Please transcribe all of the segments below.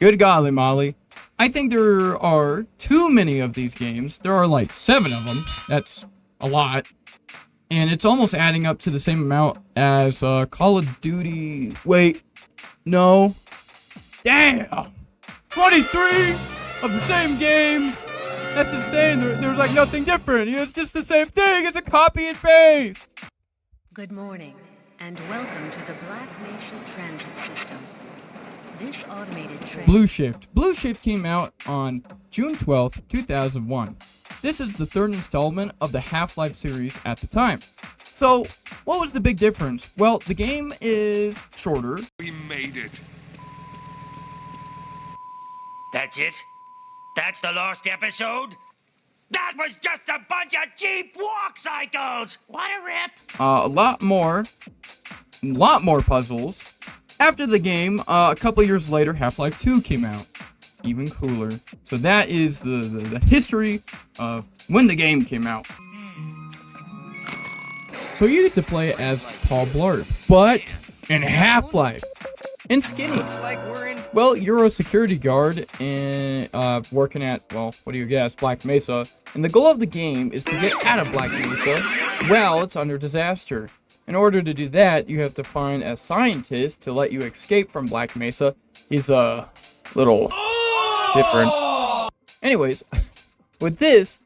Good golly molly. I think there are too many of these games. There are like 7 of them. That's a lot. And it's almost adding up to the same amount as Call of Duty. Wait. No. Damn. 23 of the same game. That's insane. There's like nothing different. It's just the same thing. It's a copy and paste. Good morning, and welcome to the Black Mesa Transit System. This automated train... Blue Shift. Blue Shift came out on June 12th, 2001. This is the 3rd installment of the Half-Life series at the time. So, what was the big difference? Well, the game is shorter. We made it. That's it? That's the last episode? That was just a bunch of cheap walk cycles! What a rip! A lot more puzzles. After the game, a couple years later, Half-Life 2 came out. Even cooler. So that is the history of when the game came out. So you get to play as Paul Blart, but in Half-Life. And skinny. Well, you're a security guard and working at, well, what do you guess, Black Mesa. And the goal of the game is to get out of Black Mesa while it's under disaster. In order to do that, you have to find a scientist to let you escape from Black Mesa. He's a little different. Anyways, with his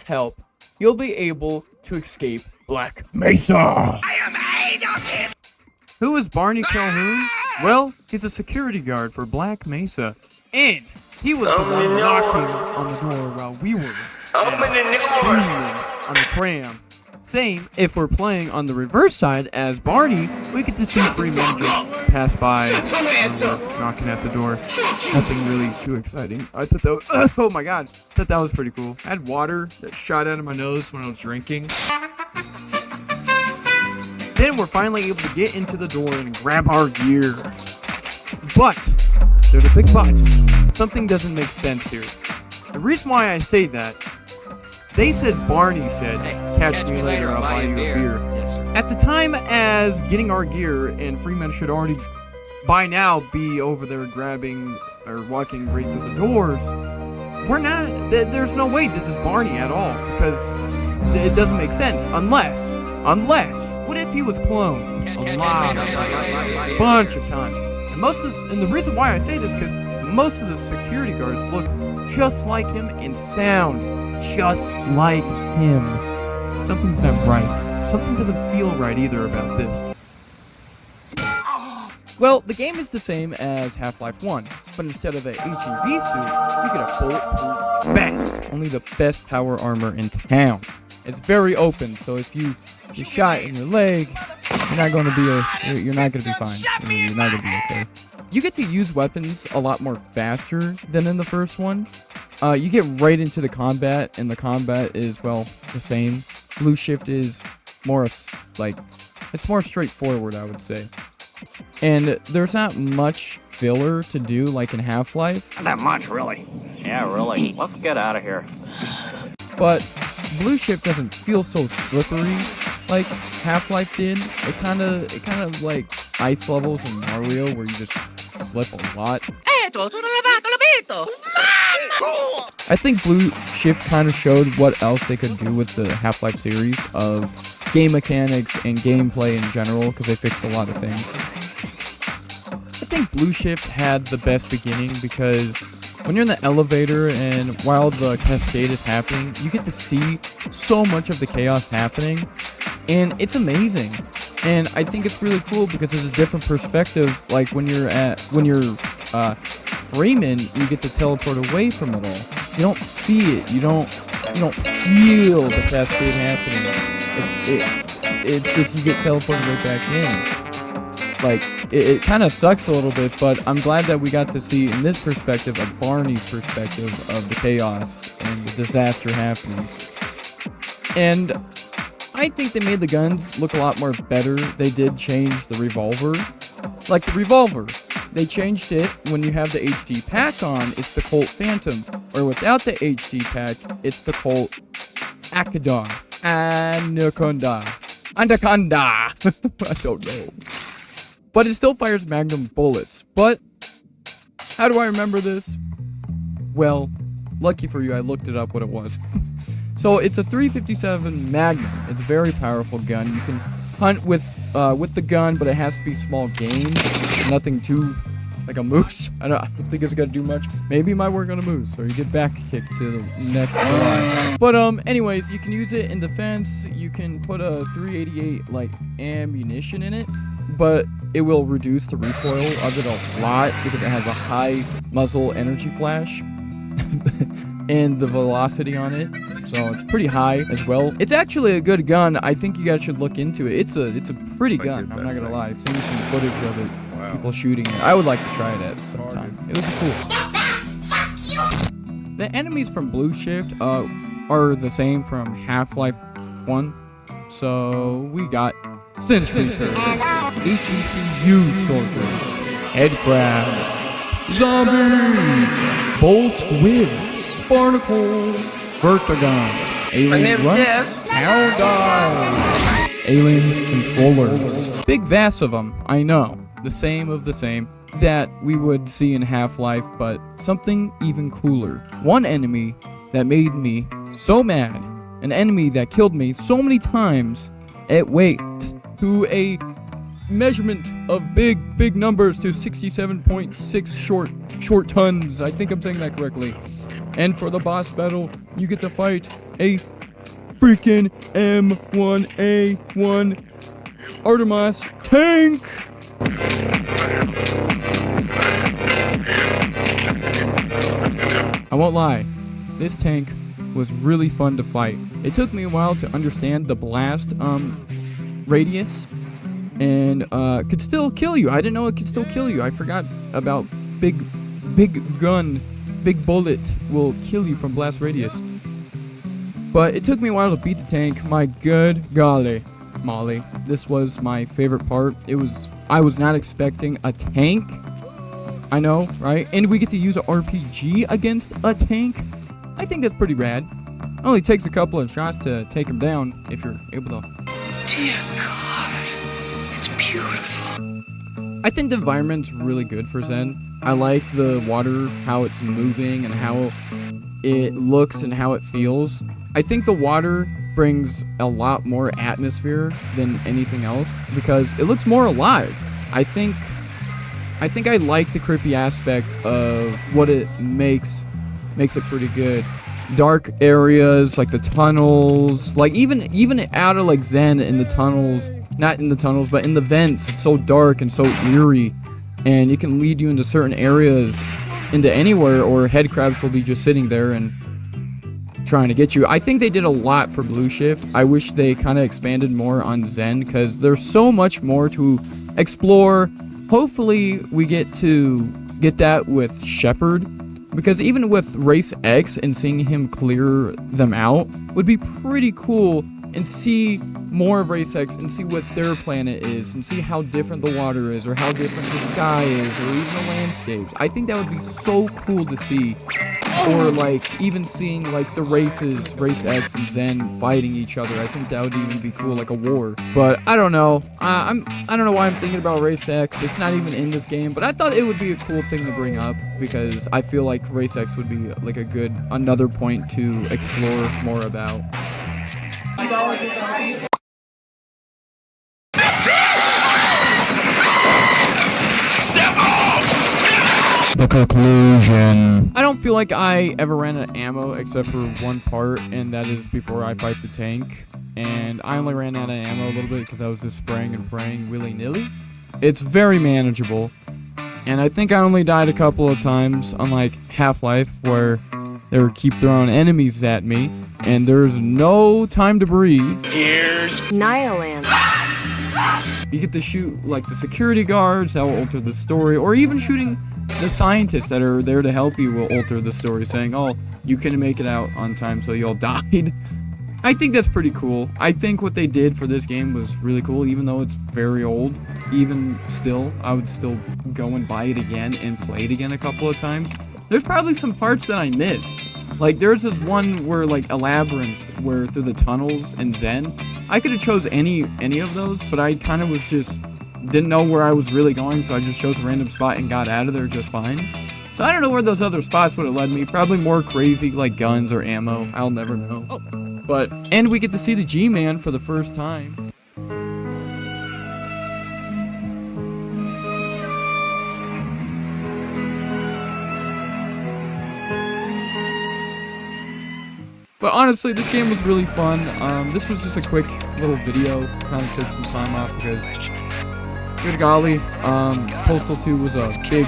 help, you'll be able to escape Black Mesa. I am Adolf! Who is Calhoun? Well, he's a security guard for Black Mesa, and he was the one knocking on the door while we were on the tram. Same, if we're playing on the reverse side as Barney, we get to see 3 men just pass by knocking at the door. Nothing really too exciting. I thought that was, oh my god, I thought that was pretty cool. I had water that shot out of my nose when I was drinking. Then we're finally able to get into the door and grab our gear. But, there's a big but. Something doesn't make sense here. The reason why I say that, Barney said, catch me later, I'll buy you a beer. At the time as getting our gear, and Freeman should already by now be over there grabbing or walking right through the doors, we're not, there's no way this is Barney at all, because it doesn't make sense, unless, what if he was cloned a lot of times, bunch of times, and the reason why I say this, because most of the security guards look just like him and sound just like him. Something's not right. Something doesn't feel right either about this. Well, the game is the same as Half-Life 1, but instead of an HEV suit, you get a bulletproof vest. Only the best power armor in town. It's very open, so if you get shot in your leg, you're not gonna be fine. You're not gonna be okay. You get to use weapons a lot more faster than in the first one. You get right into the combat, and the combat is, well, the same. Blue Shift is more, it's more straightforward, I would say. And there's not much filler to do like in Half-Life. Not that much, really. Yeah, really. Let's get out of here. But Blue Shift doesn't feel so slippery like Half-Life did. It kind of like ice levels in Mario where you just slip a lot. I think Blue Shift kind of showed what else they could do with the Half-Life series of game mechanics and gameplay in general, because they fixed a lot of things. I think Blue Shift had the best beginning because when you're in the elevator and while the cascade is happening, you get to see so much of the chaos happening, and it's amazing. And I think it's really cool because there's a different perspective. Like when you're Freeman, you get to teleport away from it all. You don't see it. You don't feel the cascade happening. It's just you get teleported right back in. Like it kind of sucks a little bit, but I'm glad that we got to see in this perspective a Barney perspective of the chaos and the disaster happening. And I think they made the guns look a lot more better. They did change the revolver. Like the revolver, they changed it when you have the HD pack on, it's the Colt Phantom. Or without the HD pack, it's the Colt Anaconda. I don't know. But it still fires magnum bullets. But How do I remember this? Well, lucky for you, I looked it up what it was. So it's a 357 Magnum. It's a very powerful gun. You can hunt with the gun, but it has to be small game. Nothing too like a moose. I don't think it's gonna do much. Maybe it might work on a moose, or you get back kicked to the next try. But anyways, you can use it in defense. You can put a 388 like ammunition in it, but it will reduce the recoil of it a lot because it has a high muzzle energy flash. And the velocity on it, so it's pretty high as well. It's actually a good gun. I think you guys should look into it. It's a pretty gun. I'm not gonna lie. Send me some footage of it. Wow. People shooting it. I would like to try it at some time. It would be cool. The enemies from Blue Shift are the same from Half-Life 1. So we got Sentry Turrets, HECU soldiers, head crabs, zombies, bull squids, barnacles, vertigons, alien grunts, howdy, alien controllers. Big vast of them, I know. The same of the same that we would see in Half-Life, but something even cooler. One enemy that made me so mad, an enemy that killed me so many times, it weighs to a measurement of big numbers to 67.6 short tons. I think I'm saying that correctly. And for the boss battle, you get to fight a freaking M1A1 Artemis tank. I won't lie, this tank was really fun to fight. It took me a while to understand the blast radius, and could still kill you. I didn't know it could still kill you. I forgot about big gun, big bullet will kill you from blast radius. But it took me a while to beat the tank. My good golly, Molly, this was my favorite part. I was not expecting a tank. I know, right? And we get to use an RPG against a tank. I think that's pretty rad. It only takes a couple of shots to take him down if you're able to. Dear God, it's beautiful. I think the environment's really good for Zen. I like the water, how it's moving and how it looks and how it feels. I think the water brings a lot more atmosphere than anything else because it looks more alive. I think I like the creepy aspect of what it makes it pretty good. Dark areas like the tunnels, like even out of like Zen in the tunnels, not in the tunnels but in the vents, it's so dark and so eerie, and it can lead you into certain areas, into anywhere, or head crabs will be just sitting there and trying to get you. I think they did a lot for Blue Shift. I wish they kind of expanded more on Zen because there's so much more to explore. Hopefully we get that with Shepard, because even with Race X and seeing him clear them out would be pretty cool, and see more of Race X and see what their planet is and see how different the water is or how different the sky is or even the landscapes. I think that would be so cool to see. Or like even seeing like the races, Race X and Zen fighting each other. I think that would even be cool, like a war. But I don't know. I don't know why I'm thinking about Race X. It's not even in this game, but I thought it would be a cool thing to bring up because I feel like Race X would be like another point to explore more about. The conclusion. I don't feel like I ever ran out of ammo except for one part, and that is before I fight the tank. And I only ran out of ammo a little bit because I was just spraying and praying willy-nilly. It's very manageable. And I think I only died a couple of times, unlike Half-Life, where they would keep throwing enemies at me, and there's no time to breathe. Here's Nyland. You get to shoot like the security guards, that will alter the story, or even shooting the scientists that are there to help you will alter the story, saying, oh, you couldn't make it out on time, so you all died. I think that's pretty cool. I think what they did for this game was really cool, even though it's very old. Even still, I would still go and buy it again and play it again a couple of times. There's probably some parts that I missed. Like, there's this one where, like, a labyrinth where through the tunnels in Zen. I could have chose any of those, but I kind of was just didn't know where I was really going, so I just chose a random spot and got out of there just fine. So I don't know where those other spots would have led me. Probably more crazy, like guns or ammo. I'll never know. And we get to see the G-Man for the first time. But honestly, this game was really fun. This was just a quick little video. Kind of took some time off because, good golly, Postal 2 was a big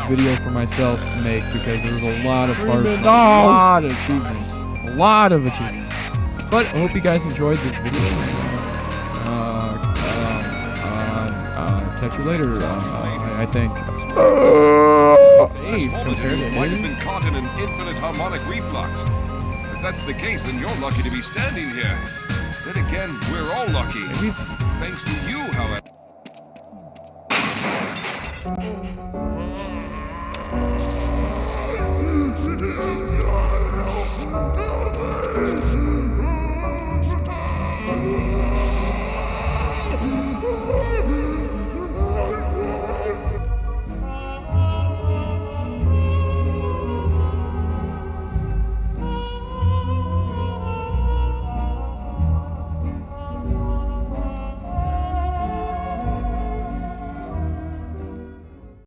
video for myself to make because there was a lot of parts, a lot of achievements. But I hope you guys enjoyed this video. Catch you later, I think. Face compared to might have been his. caught in an infinite harmonic reflux. If that's the case, then you're lucky to be standing here. Then again, we're all lucky. Maybe it's Thanks to you, however.